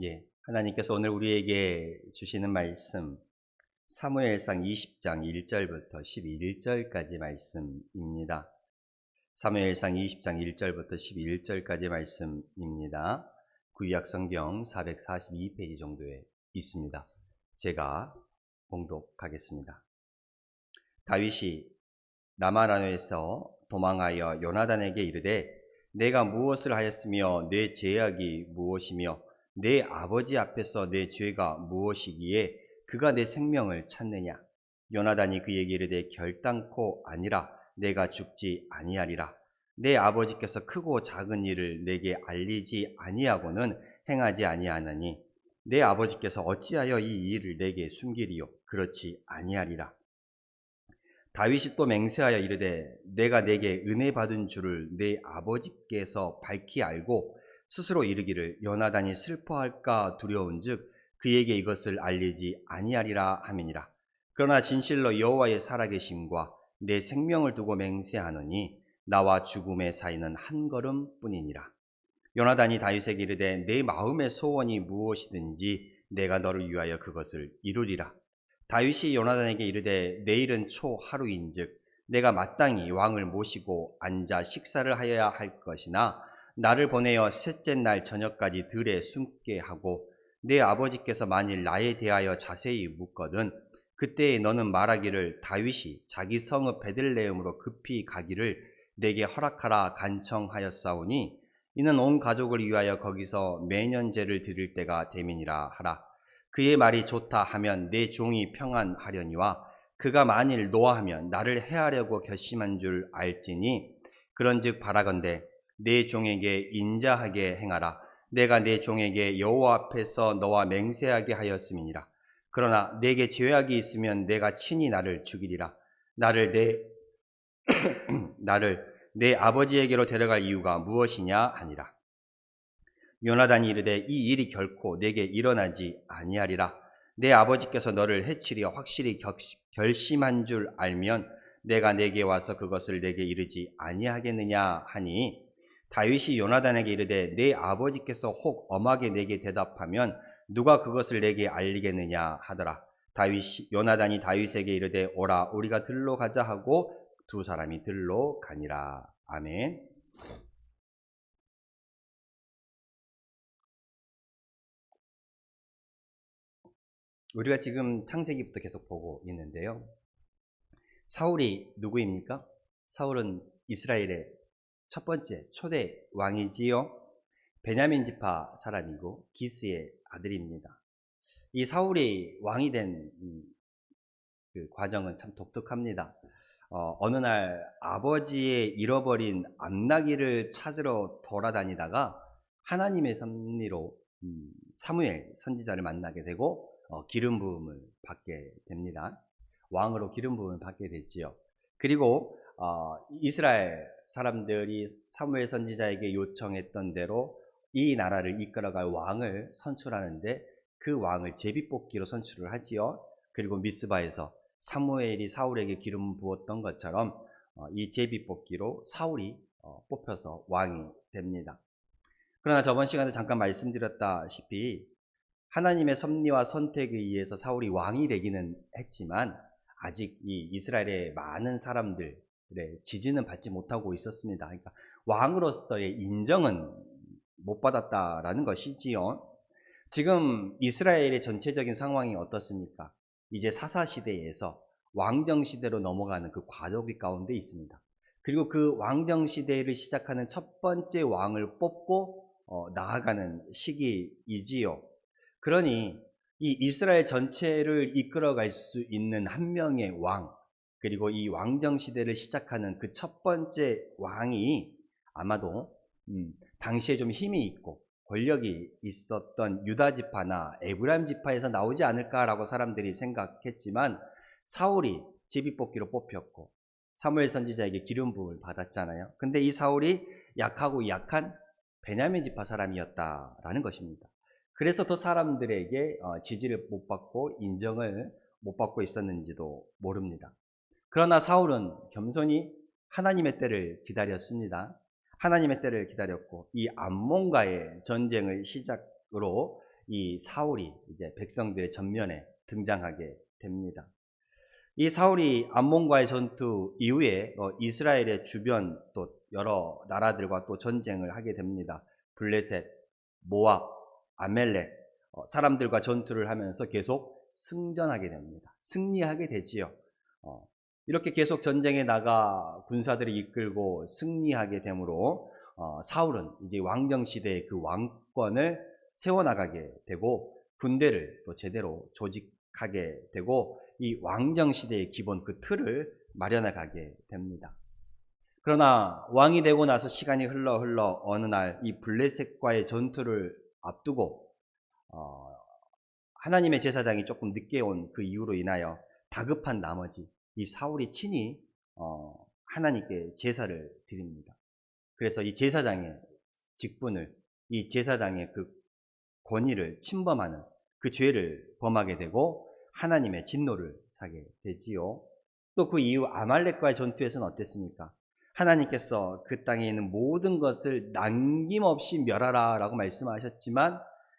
예, 하나님께서 오늘 우리에게 주시는 말씀 사무엘상 20장 1절부터 11절까지 말씀입니다. 사무엘상 20장 1절부터 11절까지 말씀입니다. 구약 성경 442페이지 정도에 있습니다. 제가 봉독하겠습니다. 다윗이 라마라에서 도망하여 요나단에게 이르되 내가 무엇을 하였으며 내 죄악이 무엇이며 내 아버지 앞에서 내 죄가 무엇이기에 그가 내 생명을 찾느냐. 요나단이 그에게 이르되 결단코 아니라 내가 죽지 아니하리라. 내 아버지께서 크고 작은 일을 내게 알리지 아니하고는 행하지 아니하나니 내 아버지께서 어찌하여 이 일을 내게 숨기리요. 그렇지 아니하리라. 다윗이 또 맹세하여 이르되 내가 내게 은혜 받은 줄을 내 아버지께서 밝히 알고 스스로 이르기를 요나단이 슬퍼할까 두려운즉 그에게 이것을 알리지 아니하리라 함이니라. 그러나 진실로 여호와의 살아계심과 내 생명을 두고 맹세하노니 나와 죽음의 사이는 한 걸음뿐이니라. 요나단이 다윗에게 이르되 내 마음의 소원이 무엇이든지 내가 너를 위하여 그것을 이루리라. 다윗이 요나단에게 이르되 내일은 초하루인즉 내가 마땅히 왕을 모시고 앉아 식사를 하여야 할 것이나 나를 보내어 셋째 날 저녁까지 들에 숨게 하고 내 아버지께서 만일 나에 대하여 자세히 묻거든 그때에 너는 말하기를 다윗이 자기 성읍 베들레헴으로 급히 가기를 내게 허락하라 간청하였사오니 이는 온 가족을 위하여 거기서 매년 제를 드릴 때가 됨이니라 하라. 그의 말이 좋다 하면 내 종이 평안하려니와 그가 만일 노하면 나를 해하려고 결심한 줄 알지니 그런즉 바라건대 내 종에게 인자하게 행하라. 내가 내 종에게 여호와 앞에서 너와 맹세하게 하였음이니라. 그러나 내게 죄악이 있으면 내가 친히 나를 죽이리라. 나를 내 아버지에게로 데려갈 이유가 무엇이냐 하니라. 요나단이 이르되 이 일이 결코 내게 일어나지 아니하리라. 내 아버지께서 너를 해치려 확실히 결심한 줄 알면 내가 내게 와서 그것을 내게 이르지 아니하겠느냐 하니 다윗이 요나단에게 이르되 내 아버지께서 혹 엄하게 내게 대답하면 누가 그것을 내게 알리겠느냐 하더라. 요나단이 다윗에게 이르되 오라 우리가 들로 가자 하고 두 사람이 들로 가니라. 아멘. 우리가 지금 창세기부터 계속 보고 있는데요. 사울이 누구입니까? 사울은 이스라엘의 첫 번째 초대 왕이지요. 베냐민 지파 사람이고 기스의 아들입니다. 이 사울이 왕이 된 그 과정은 참 독특합니다. 어느 날 아버지의 잃어버린 암나귀를 찾으러 돌아다니다가 하나님의 섭리로 사무엘 선지자를 만나게 되고 기름 부음을 받게 됩니다. 왕으로 기름 부음을 받게 되지요. 그리고 이스라엘 사람들이 사무엘 선지자에게 요청했던 대로 이 나라를 이끌어갈 왕을 선출하는데 그 왕을 제비뽑기로 선출을 하지요. 그리고 미스바에서 사무엘이 사울에게 기름 부었던 것처럼 이 제비뽑기로 사울이 뽑혀서 왕이 됩니다. 그러나 저번 시간에 잠깐 말씀드렸다시피 하나님의 섭리와 선택에 의해서 사울이 왕이 되기는 했지만 아직 이 이스라엘의 많은 사람들의 지지는 받지 못하고 있었습니다. 그러니까 왕으로서의 인정은 못 받았다라는 것이지요. 지금 이스라엘의 전체적인 상황이 어떻습니까? 이제 사사시대에서 왕정시대로 넘어가는 그 과도기 가운데 있습니다. 그리고 그 왕정시대를 시작하는 첫 번째 왕을 뽑고 나아가는 시기이지요. 그러니 이 이스라엘 전체를 이끌어갈 수 있는 한 명의 왕, 그리고 이 왕정시대를 시작하는 그 첫 번째 왕이 아마도 당시에 좀 힘이 있고 권력이 있었던 유다 지파나 에브라임 지파에서 나오지 않을까라고 사람들이 생각했지만 사울이 제비뽑기로 뽑혔고 사무엘 선지자에게 기름 부음을 받았잖아요. 근데 이 사울이 약하고 약한 베냐민 지파 사람이었다라는 것입니다. 그래서 더 사람들에게 지지를 못 받고 인정을 못 받고 있었는지도 모릅니다. 그러나 사울은 겸손히 하나님의 때를 기다렸습니다. 하나님의 때를 기다렸고 이 암몬과의 전쟁을 시작으로 이 사울이 이제 백성들의 전면에 등장하게 됩니다. 이 사울이 암몬과의 전투 이후에 이스라엘의 주변 또 여러 나라들과 또 전쟁을 하게 됩니다. 블레셋, 모압, 아멜렉 사람들과 전투를 하면서 계속 승전하게 됩니다. 승리하게 되지요. 이렇게 계속 전쟁에 나가 군사들을 이끌고 승리하게 되므로 사울은 이제 왕정 시대의 그 왕권을 세워나가게 되고 군대를 또 제대로 조직하게 되고 이 왕정 시대의 기본 그 틀을 마련해 가게 됩니다. 그러나 왕이 되고 나서 시간이 흘러 어느 날 이 블레셋과의 전투를 앞두고 하나님의 제사장이 조금 늦게 온 그 이유로 인하여 다급한 나머지 이 사울이 친히 하나님께 제사를 드립니다. 그래서 이 제사장의 직분을, 이 제사장의 그 권위를 침범하는 그 죄를 범하게 되고 하나님의 진노를 사게 되지요. 또 그 이후 아말렉과의 전투에서는 어땠습니까? 하나님께서 그 땅에 있는 모든 것을 남김없이 멸하라 라고 말씀하셨지만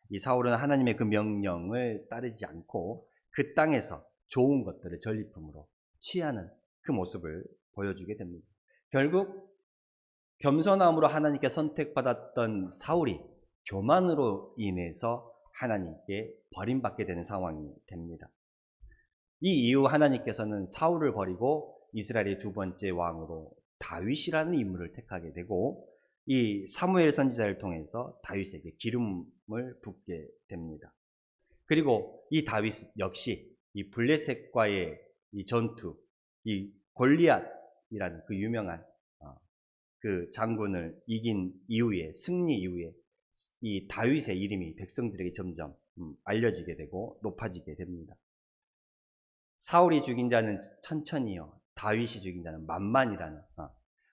이 사울은 하나님의 그 명령을 따르지 않고 그 땅에서 좋은 것들을 전리품으로 취하는 그 모습을 보여주게 됩니다. 결국 겸손함으로 하나님께 선택받았던 사울이 교만으로 인해서 하나님께 버림받게 되는 상황이 됩니다. 이 이후 하나님께서는 사울을 버리고 이스라엘의 두 번째 왕으로 다윗이라는 인물을 택하게 되고 이 사무엘 선지자를 통해서 다윗에게 기름을 붓게 됩니다. 그리고 이 다윗 역시 이 블레셋과의 이 전투, 이 골리앗이라는 그 유명한 그 장군을 이긴 이후에 승리 이후에 이 다윗의 이름이 백성들에게 점점 알려지게 되고 높아지게 됩니다. 사울이 죽인 자는 천천히요, 다윗이 죽인 자는 만만이라는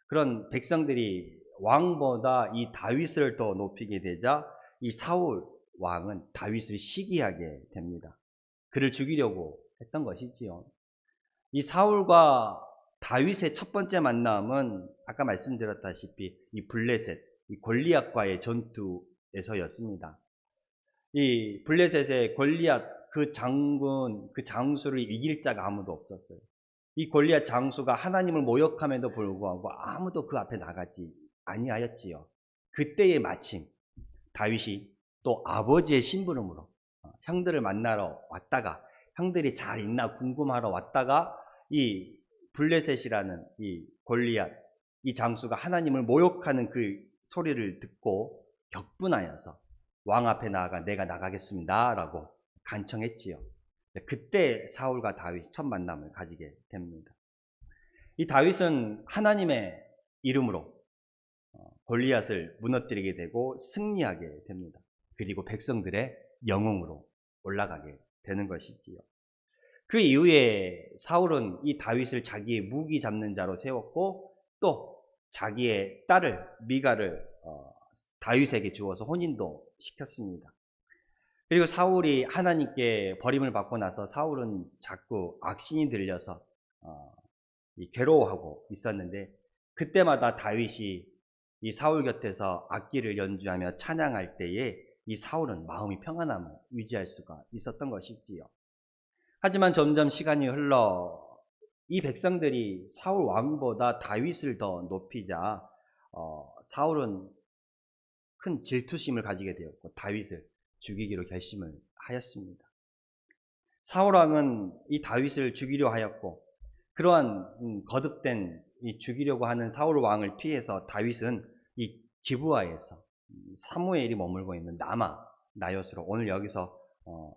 그런 백성들이 왕보다 이 다윗을 더 높이게 되자 이 사울 왕은 다윗을 시기하게 됩니다. 그를 죽이려고 했던 것이지요. 이 사울과 다윗의 첫 번째 만남은 아까 말씀드렸다시피 이 블레셋, 이 골리앗과의 전투에서였습니다. 이 블레셋의 골리앗 그 장군, 그 장수를 이길 자가 아무도 없었어요. 이 골리앗 장수가 하나님을 모욕함에도 불구하고 아무도 그 앞에 나가지 아니하였지요. 그때에 마침 다윗이 또 아버지의 심부름으로 형들을 만나러 왔다가 형들이 잘 있나 궁금하러 왔다가 이 블레셋이라는 이 골리앗 이 장수가 하나님을 모욕하는 그 소리를 듣고 격분하여서 왕 앞에 나아가 내가 나가겠습니다 라고 간청했지요. 그때 사울과 다윗이 첫 만남을 가지게 됩니다. 이 다윗은 하나님의 이름으로 골리앗을 무너뜨리게 되고 승리하게 됩니다. 그리고 백성들의 영웅으로 올라가게 되는 것이지요. 그 이후에 사울은 이 다윗을 자기의 무기 잡는 자로 세웠고 또 자기의 딸을 미가를 다윗에게 주어서 혼인도 시켰습니다. 그리고 사울이 하나님께 버림을 받고 나서 사울은 자꾸 악신이 들려서 괴로워하고 있었는데 그때마다 다윗이 이 사울 곁에서 악기를 연주하며 찬양할 때에 이 사울은 마음이 평안함을 유지할 수가 있었던 것이지요. 하지만 점점 시간이 흘러 이 백성들이 사울 왕보다 다윗을 더 높이자 사울은 큰 질투심을 가지게 되었고 다윗을 죽이기로 결심을 하였습니다. 사울 왕은 이 다윗을 죽이려 하였고 그러한 거듭된 이 죽이려고 하는 사울 왕을 피해서 다윗은 이 기브아에서 사무엘이 머물고 있는 나요스로 오늘 여기서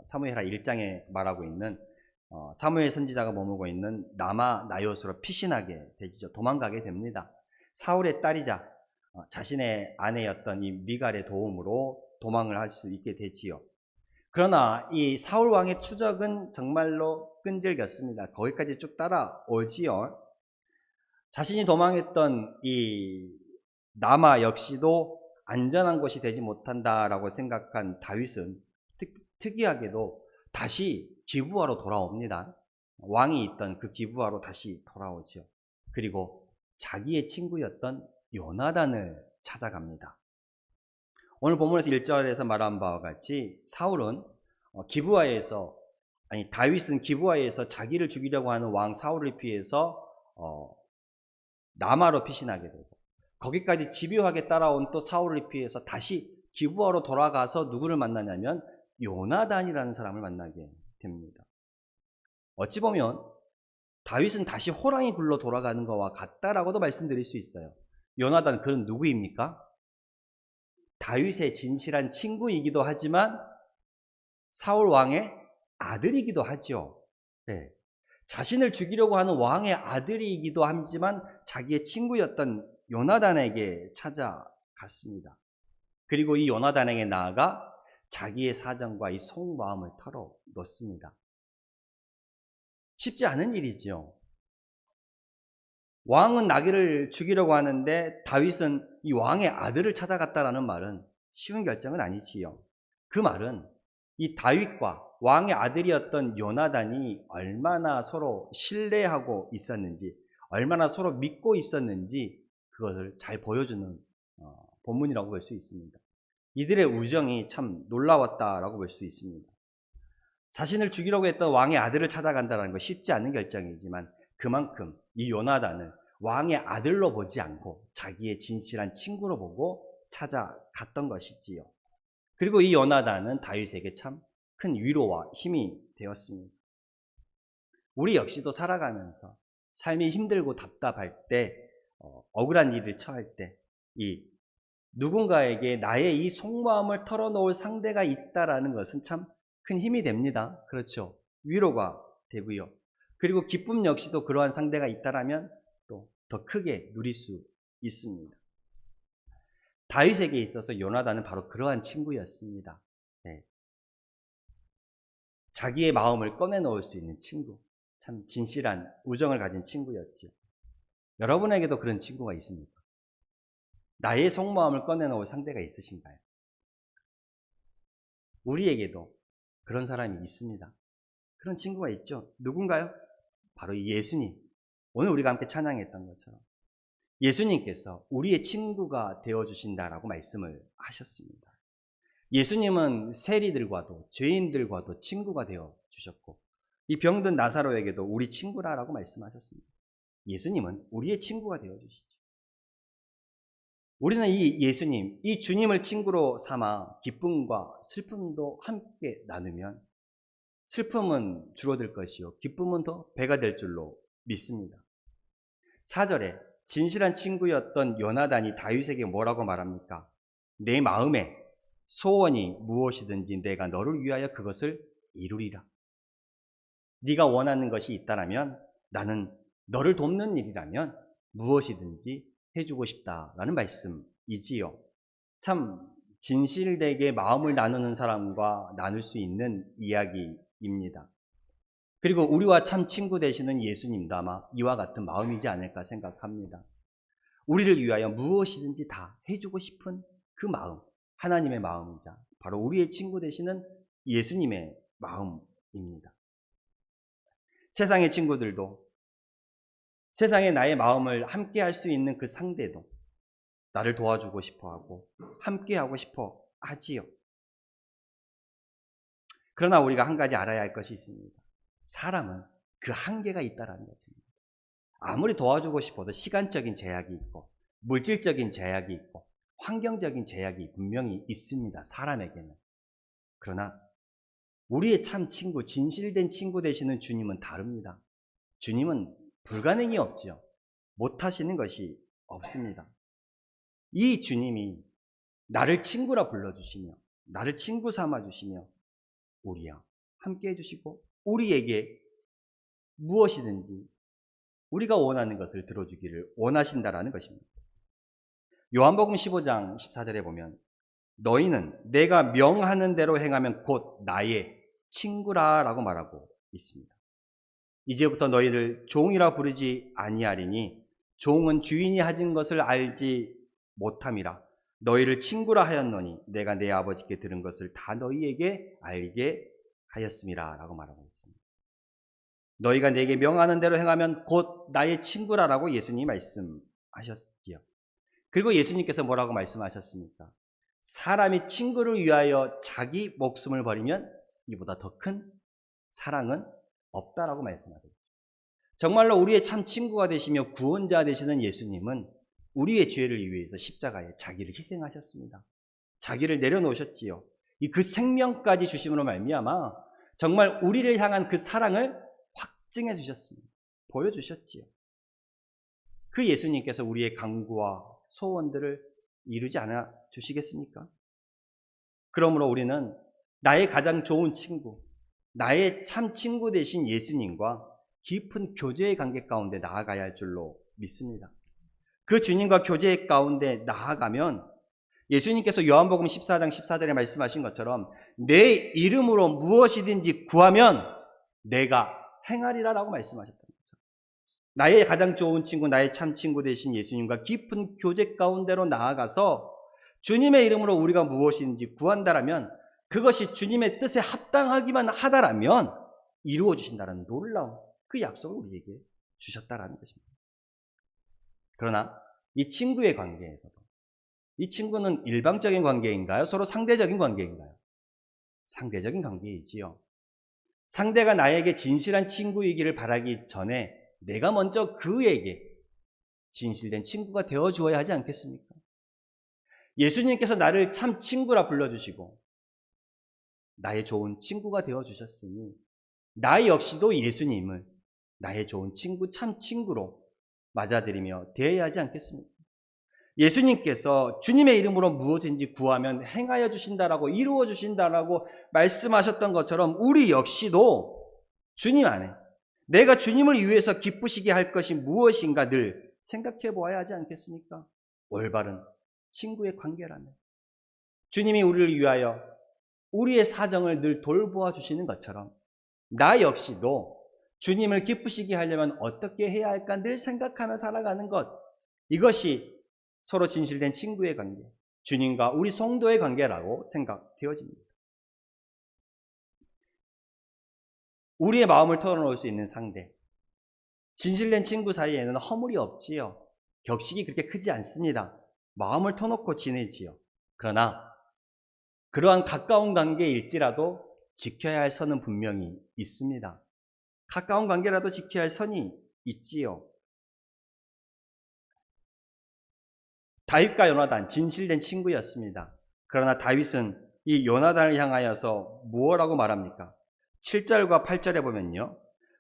사무엘하 1장에 말하고 있는 사무엘 선지자가 머물고 있는 나요스로 피신하게 되죠. 도망가게 됩니다. 사울의 딸이자 자신의 아내였던 이 미갈의 도움으로 도망을 할 수 있게 되지요. 그러나 이 사울 왕의 추적은 정말로 끈질겼습니다. 거기까지 쭉 따라오지요. 자신이 도망했던 이 나마 역시도 안전한 곳이 되지 못한다라고 생각한 다윗은 특이하게도 다시 기브아로 돌아옵니다. 왕이 있던 그 기브아로 다시 돌아오죠. 그리고 자기의 친구였던 요나단을 찾아갑니다. 오늘 본문에서 1절에서 말한 바와 같이 사울은 다윗은 기브아에서 자기를 죽이려고 하는 왕 사울을 피해서 라마로 피신하게 되고, 거기까지 집요하게 따라온 또 사울을 피해서 다시 기브아로 돌아가서 누구를 만나냐면 요나단이라는 사람을 만나게 됩니다. 어찌 보면 다윗은 다시 호랑이 굴러 돌아가는 것과 같다라고도 말씀드릴 수 있어요. 요나단, 그는 누구입니까? 다윗의 진실한 친구이기도 하지만 사울 왕의 아들이기도 하죠. 네. 자신을 죽이려고 하는 왕의 아들이기도 하지만 자기의 친구였던 요나단에게 찾아갔습니다. 그리고 이 요나단에게 나아가 자기의 사정과 이 속마음을 털어놓습니다. 쉽지 않은 일이죠. 왕은 나귀를 죽이려고 하는데 다윗은 이 왕의 아들을 찾아갔다라는 말은 쉬운 결정은 아니지요. 그 말은 이 다윗과 왕의 아들이었던 요나단이 얼마나 서로 신뢰하고 있었는지, 얼마나 서로 믿고 있었는지 그것을 잘 보여주는 본문이라고 볼 수 있습니다. 이들의 우정이 참 놀라웠다라고 볼 수 있습니다. 자신을 죽이려고 했던 왕의 아들을 찾아간다는 거 쉽지 않은 결정이지만 그만큼 이 요나단을 왕의 아들로 보지 않고 자기의 진실한 친구로 보고 찾아갔던 것이지요. 그리고 이 요나단은 다윗에게 참 큰 위로와 힘이 되었습니다. 우리 역시도 살아가면서 삶이 힘들고 답답할 때, 억울한 일을 처할 때, 이 누군가에게 나의 이 속마음을 털어놓을 상대가 있다라는 것은 참 큰 힘이 됩니다. 그렇죠. 위로가 되고요. 그리고 기쁨 역시도 그러한 상대가 있다라면 또 더 크게 누릴 수 있습니다. 다윗에게 있어서 요나단은 바로 그러한 친구였습니다. 네. 자기의 마음을 꺼내놓을 수 있는 친구, 참 진실한 우정을 가진 친구였죠. 여러분에게도 그런 친구가 있습니까? 나의 속마음을 꺼내놓을 상대가 있으신가요? 우리에게도 그런 사람이 있습니다. 그런 친구가 있죠. 누군가요? 바로 예수님. 오늘 우리가 함께 찬양했던 것처럼 예수님께서 우리의 친구가 되어주신다라고 말씀을 하셨습니다. 예수님은 세리들과도 죄인들과도 친구가 되어주셨고 이 병든 나사로에게도 우리 친구라라고 말씀하셨습니다. 예수님은 우리의 친구가 되어주시죠. 우리는 이 예수님, 이 주님을 친구로 삼아 기쁨과 슬픔도 함께 나누면 슬픔은 줄어들 것이요 기쁨은 더 배가 될 줄로 믿습니다. 4절에 진실한 친구였던 요나단이 다윗에게 뭐라고 말합니까? 내 마음에 소원이 무엇이든지 내가 너를 위하여 그것을 이루리라. 네가 원하는 것이 있다면 나는 너를 돕는 일이라면 무엇이든지 해주고 싶다라는 말씀이지요. 참 진실되게 마음을 나누는 사람과 나눌 수 있는 이야기입니다. 그리고 우리와 참 친구 되시는 예수님도 아마 이와 같은 마음이지 않을까 생각합니다. 우리를 위하여 무엇이든지 다 해주고 싶은 그 마음, 하나님의 마음이자 바로 우리의 친구 되시는 예수님의 마음입니다. 세상의 친구들도, 세상에 나의 마음을 함께 할 수 있는 그 상대도 나를 도와주고 싶어 하고 함께 하고 싶어 하지요. 그러나 우리가 한 가지 알아야 할 것이 있습니다. 사람은 그 한계가 있다는 것입니다. 아무리 도와주고 싶어도 시간적인 제약이 있고 물질적인 제약이 있고 환경적인 제약이 분명히 있습니다. 사람에게는. 그러나 우리의 참 친구, 진실된 친구 되시는 주님은 다릅니다. 주님은 불가능이 없지요. 못하시는 것이 없습니다. 이 주님이 나를 친구라 불러주시며 나를 친구 삼아주시며 우리와 함께 해주시고 우리에게 무엇이든지 우리가 원하는 것을 들어주기를 원하신다라는 것입니다. 요한복음 15장 14절에 보면 너희는 내가 명하는 대로 행하면 곧 나의 친구라 라고 말하고 있습니다. 이제부터 너희를 종이라 부르지 아니하리니 종은 주인이 하진 것을 알지 못함이라. 너희를 친구라 하였노니 내가 내 아버지께 들은 것을 다 너희에게 알게 하였음이라 라고 말하고 있습니다. 너희가 내게 명하는 대로 행하면 곧 나의 친구라라고 예수님이 말씀하셨지요. 그리고 예수님께서 뭐라고 말씀하셨습니까? 사람이 친구를 위하여 자기 목숨을 버리면 이보다 더 큰 사랑은 없다라고 말씀하셨죠. 정말로 우리의 참 친구가 되시며 구원자 되시는 예수님은 우리의 죄를 위해서 십자가에 자기를 희생하셨습니다. 자기를 내려놓으셨지요. 그 생명까지 주심으로 말미암아 정말 우리를 향한 그 사랑을 확증해 주셨습니다. 보여주셨지요. 그 예수님께서 우리의 간구와 소원들을 이루지 않아 주시겠습니까? 그러므로 우리는 나의 가장 좋은 친구, 나의 참 친구 되신 예수님과 깊은 교제의 관계 가운데 나아가야 할 줄로 믿습니다. 그 주님과 교제 가운데 나아가면 예수님께서 요한복음 14장 14절에 말씀하신 것처럼 내 이름으로 무엇이든지 구하면 내가 행하리라라고 말씀하셨던 거죠. 나의 가장 좋은 친구, 나의 참 친구 되신 예수님과 깊은 교제 가운데로 나아가서 주님의 이름으로 우리가 무엇이든지 구한다라면 그것이 주님의 뜻에 합당하기만 하다라면 이루어 주신다는 놀라운 그 약속을 우리에게 주셨다라는 것입니다. 그러나 이 친구의 관계에서도 이 친구는 일방적인 관계인가요? 서로 상대적인 관계인가요? 상대적인 관계이지요. 상대가 나에게 진실한 친구이기를 바라기 전에 내가 먼저 그에게 진실된 친구가 되어 주어야 하지 않겠습니까? 예수님께서 나를 참 친구라 불러주시고 나의 좋은 친구가 되어 주셨으니 나 역시도 예수님을 나의 좋은 친구, 참 친구로 맞아들이며 대해야 하지 않겠습니까? 예수님께서 주님의 이름으로 무엇인지 구하면 행하여 주신다라고, 이루어 주신다라고 말씀하셨던 것처럼 우리 역시도 주님 안에 내가 주님을 위해서 기쁘시게 할 것이 무엇인가 늘 생각해 보아야 하지 않겠습니까? 올바른 친구의 관계라면 주님이 우리를 위하여 우리의 사정을 늘 돌보아 주시는 것처럼 나 역시도 주님을 기쁘시게 하려면 어떻게 해야 할까 늘 생각하며 살아가는 것, 이것이 서로 진실된 친구의 관계, 주님과 우리 성도의 관계라고 생각되어집니다. 우리의 마음을 털어놓을 수 있는 상대, 진실된 친구 사이에는 허물이 없지요. 격식이 그렇게 크지 않습니다. 마음을 터놓고 지내지요. 그러나 그러한 가까운 관계일지라도 지켜야 할 선은 분명히 있습니다. 가까운 관계라도 지켜야 할 선이 있지요. 다윗과 요나단, 진실된 친구였습니다. 그러나 다윗은 이 요나단을 향하여서 무엇라고 말합니까? 7절과 8절에 보면요.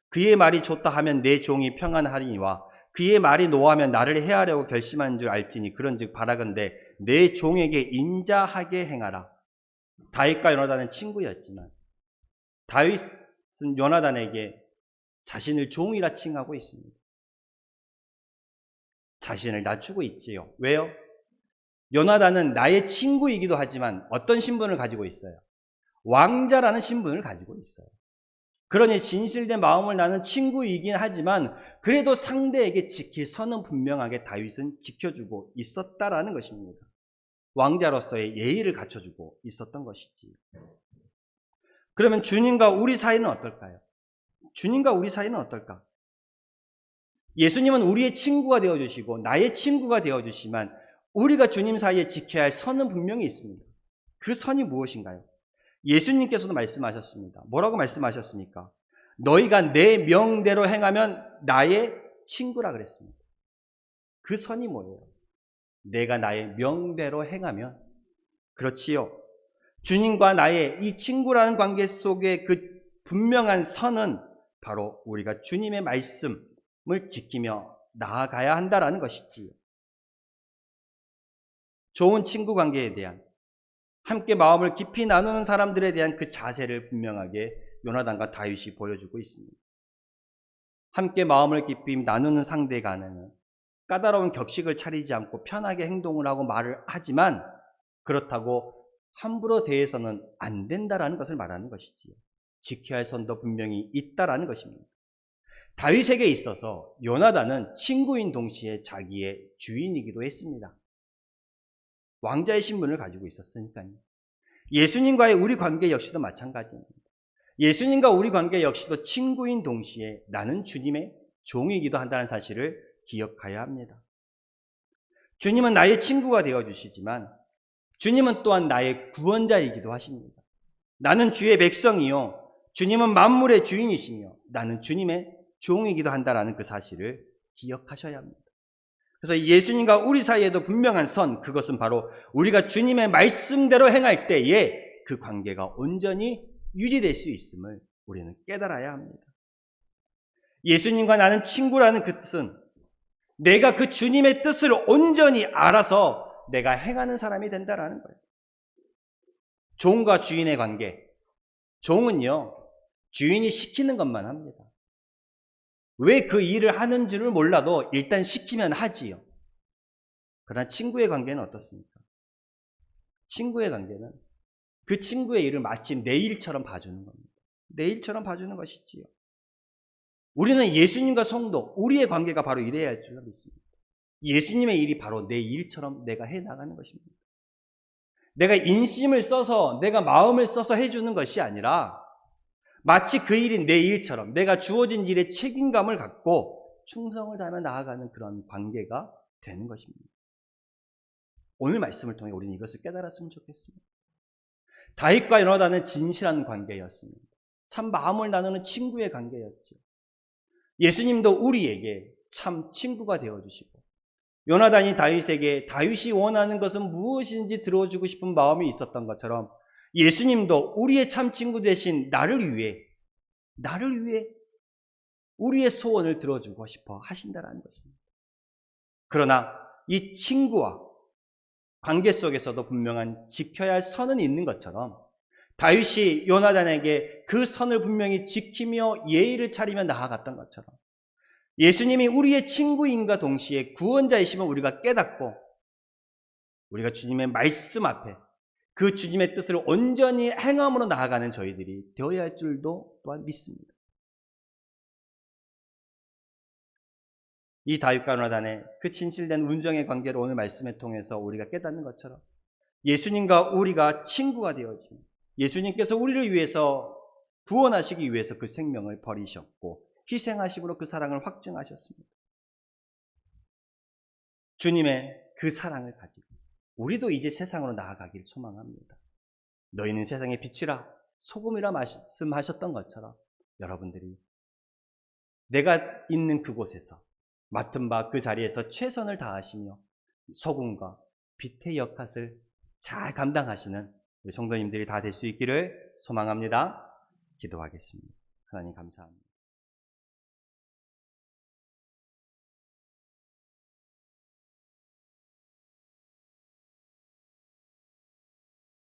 그의 말이 좋다 하면 내 종이 평안하리니와 그의 말이 노하면 나를 해하려고 결심한 줄 알지니 그런즉 바라건대 내 종에게 인자하게 행하라. 다윗과 요나단은 친구였지만 다윗은 요나단에게 자신을 종이라 칭하고 있습니다. 자신을 낮추고 있지요. 왜요? 요나단은 나의 친구이기도 하지만 어떤 신분을 가지고 있어요? 왕자라는 신분을 가지고 있어요. 그러니 진실된 마음을 나눈 친구이긴 하지만 그래도 상대에게 지킬 선은 분명하게 다윗은 지켜주고 있었다라는 것입니다. 왕자로서의 예의를 갖춰주고 있었던 것이지. 그러면 주님과 우리 사이는 어떨까요? 주님과 우리 사이는 어떨까? 예수님은 우리의 친구가 되어주시고 나의 친구가 되어주시지만 우리가 주님 사이에 지켜야 할 선은 분명히 있습니다. 그 선이 무엇인가요? 예수님께서도 말씀하셨습니다. 뭐라고 말씀하셨습니까? 너희가 내 명대로 행하면 나의 친구라 그랬습니다. 그 선이 뭐예요? 내가 나의 명대로 행하면, 그렇지요. 주님과 나의 이 친구라는 관계 속에 그 분명한 선은 바로 우리가 주님의 말씀을 지키며 나아가야 한다라는 것이지요. 좋은 친구 관계에 대한, 함께 마음을 깊이 나누는 사람들에 대한 그 자세를 분명하게 요나단과 다윗이 보여주고 있습니다. 함께 마음을 깊이 나누는 상대 간에는 까다로운 격식을 차리지 않고 편하게 행동을 하고 말을 하지만 그렇다고 함부로 대해서는 안 된다라는 것을 말하는 것이지요. 지켜야 할 선도 분명히 있다라는 것입니다. 다윗에게 있어서 요나단은 친구인 동시에 자기의 주인이기도 했습니다. 왕자의 신분을 가지고 있었으니까요. 예수님과의 우리 관계 역시도 마찬가지입니다. 예수님과 우리 관계 역시도 친구인 동시에 나는 주님의 종이기도 한다는 사실을 기억해야 합니다. 주님은 나의 친구가 되어주시지만 주님은 또한 나의 구원자이기도 하십니다. 나는 주의 백성이요 주님은 만물의 주인이시며 나는 주님의 종이기도 한다라는 그 사실을 기억하셔야 합니다. 그래서 예수님과 우리 사이에도 분명한 선, 그것은 바로 우리가 주님의 말씀대로 행할 때에 그 관계가 온전히 유지될 수 있음을 우리는 깨달아야 합니다. 예수님과 나는 친구라는 그 뜻은 내가 그 주님의 뜻을 온전히 알아서 내가 행하는 사람이 된다라는 거예요. 종과 주인의 관계. 종은요, 주인이 시키는 것만 합니다. 왜 그 일을 하는지를 몰라도 일단 시키면 하지요. 그러나 친구의 관계는 어떻습니까? 친구의 관계는 그 친구의 일을 마치 내 일처럼 봐주는 겁니다. 내 일처럼 봐주는 것이지요. 우리는 예수님과 성도, 우리의 관계가 바로 이래야 할 줄 믿습니다. 예수님의 일이 바로 내 일처럼 내가 해나가는 것입니다. 내가 인심을 써서, 내가 마음을 써서 해주는 것이 아니라 마치 그 일이 내 일처럼 내가 주어진 일에 책임감을 갖고 충성을 다하며 나아가는 그런 관계가 되는 것입니다. 오늘 말씀을 통해 우리는 이것을 깨달았으면 좋겠습니다. 다윗과 요나단은 진실한 관계였습니다. 참 마음을 나누는 친구의 관계였죠. 예수님도 우리에게 참 친구가 되어주시고 요나단이 다윗에게 다윗이 원하는 것은 무엇인지 들어주고 싶은 마음이 있었던 것처럼 예수님도 우리의 참 친구 되신 나를 위해 우리의 소원을 들어주고 싶어 하신다는 것입니다. 그러나 이 친구와 관계 속에서도 분명한 지켜야 할 선은 있는 것처럼 다윗이 요나단에게 그 선을 분명히 지키며 예의를 차리며 나아갔던 것처럼 예수님이 우리의 친구인과 동시에 구원자이심을 우리가 깨닫고 우리가 주님의 말씀 앞에 그 주님의 뜻을 온전히 행함으로 나아가는 저희들이 되어야 할 줄도 또한 믿습니다. 이 다윗과 요나단의 그 진실된 운정의 관계를 오늘 말씀을 통해서 우리가 깨닫는 것처럼 예수님과 우리가 친구가 되어지며 예수님께서 우리를 위해서 구원하시기 위해서 그 생명을 버리셨고 희생하심으로 그 사랑을 확증하셨습니다. 주님의 그 사랑을 가지고 우리도 이제 세상으로 나아가기를 소망합니다. 너희는 세상의 빛이라 소금이라 말씀하셨던 것처럼 여러분들이 내가 있는 그곳에서 맡은 바 그 자리에서 최선을 다하시며 소금과 빛의 역할을 잘 감당하시는 우리 성도님들이 다 될 수 있기를 소망합니다. 기도하겠습니다. 하나님 감사합니다.